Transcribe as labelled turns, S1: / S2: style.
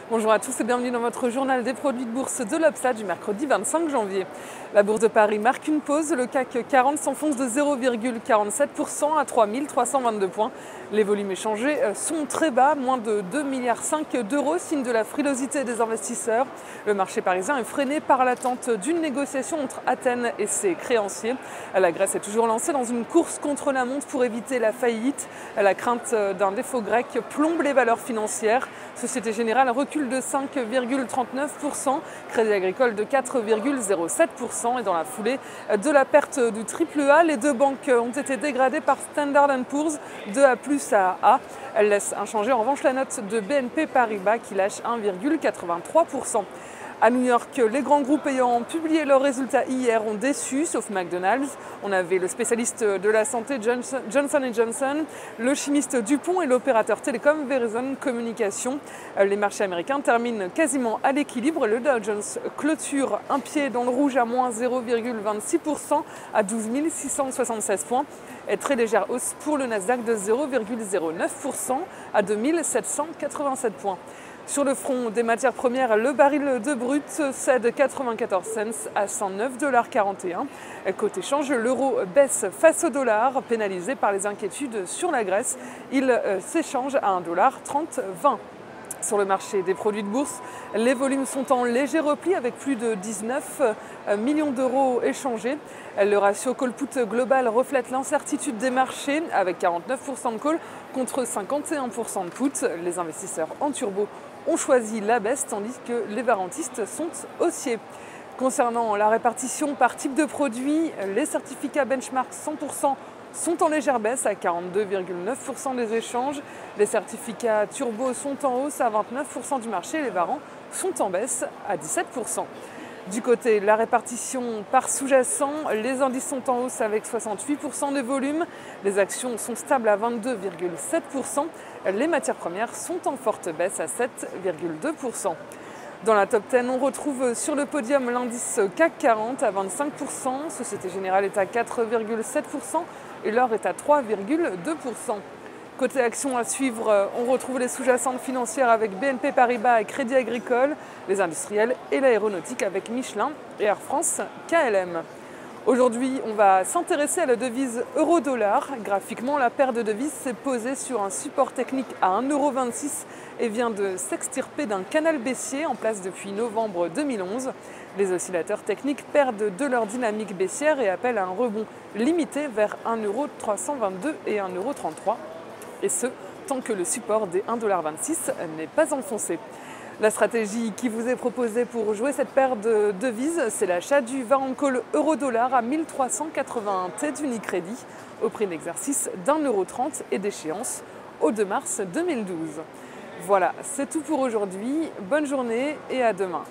S1: Bonjour à tous et bienvenue dans votre journal des produits de bourse de l'Obsa du mercredi 25 janvier. La bourse de Paris marque une pause, le CAC 40 s'enfonce de 0,47% à 3322 points. Les volumes échangés sont très bas, moins de 2,5 milliards d'euros, signe de la frilosité des investisseurs. Le marché parisien est freiné par l'attente d'une négociation entre Athènes et ses créanciers. La Grèce est toujours lancée dans une course contre la montre pour éviter la faillite. La crainte d'un défaut grec plombe les valeurs financières. Société Générale recule de 5,39%, Crédit Agricole de 4,07% et dans la foulée de la perte du AAA, les deux banques ont été dégradées par Standard & Poor's de A+ à A. Elles laissent inchangée en revanche la note de BNP Paribas qui lâche 1,83%. À New York, les grands groupes ayant publié leurs résultats hier ont déçu, sauf McDonald's. On avait le spécialiste de la santé Johnson & Johnson, le chimiste Dupont et l'opérateur télécom Verizon Communications. Les marchés américains terminent quasiment à l'équilibre. Le Dow Jones clôture un pied dans le rouge à moins 0,26% à 12 676 points. Et très légère hausse pour le Nasdaq de 0,09% à 2787 points. Sur le front des matières premières, le baril de brut cède 94 cents à 109,41 $. Côté change, l'euro baisse face au dollar, pénalisé par les inquiétudes sur la Grèce. Il s'échange à 1,3020 $. Sur le marché des produits de bourse, les volumes sont en léger repli avec plus de 19 millions d'euros échangés. Le ratio call-put global reflète l'incertitude des marchés avec 49% de call contre 51% de put. Les investisseurs en turbo ont choisi la baisse tandis que les varantistes sont haussiers. Concernant la répartition par type de produit, les certificats benchmark 100% sont en légère baisse à 42,9% des échanges. Les certificats turbo sont en hausse à 29% du marché. Les varants sont en baisse à 17%. Du côté de la répartition par sous-jacent, les indices sont en hausse avec 68% des volumes. Les actions sont stables à 22,7%. Les matières premières sont en forte baisse à 7,2%. Dans la top 10, on retrouve sur le podium l'indice CAC 40 à 25%, Société Générale est à 4,7% et l'or est à 3,2%. Côté actions à suivre, on retrouve les sous-jacentes financières avec BNP Paribas et Crédit Agricole, les industriels et l'aéronautique avec Michelin et Air France KLM. Aujourd'hui, on va s'intéresser à la devise euro-dollar. Graphiquement, la paire de devises s'est posée sur un support technique à 1,26 € et vient de s'extirper d'un canal baissier en place depuis novembre 2011. Les oscillateurs techniques perdent de leur dynamique baissière et appellent à un rebond limité vers 1,322 € et 1,33 €. Et ce, tant que le support des 1,26 $ n'est pas enfoncé. La stratégie qui vous est proposée pour jouer cette paire de devises, c'est l'achat du Warrant Call euro-dollar à 1381 T d'Unicredit au prix d'exercice d'1,30 € et d'échéance au 2 mars 2012. Voilà, c'est tout pour aujourd'hui. Bonne journée et à demain.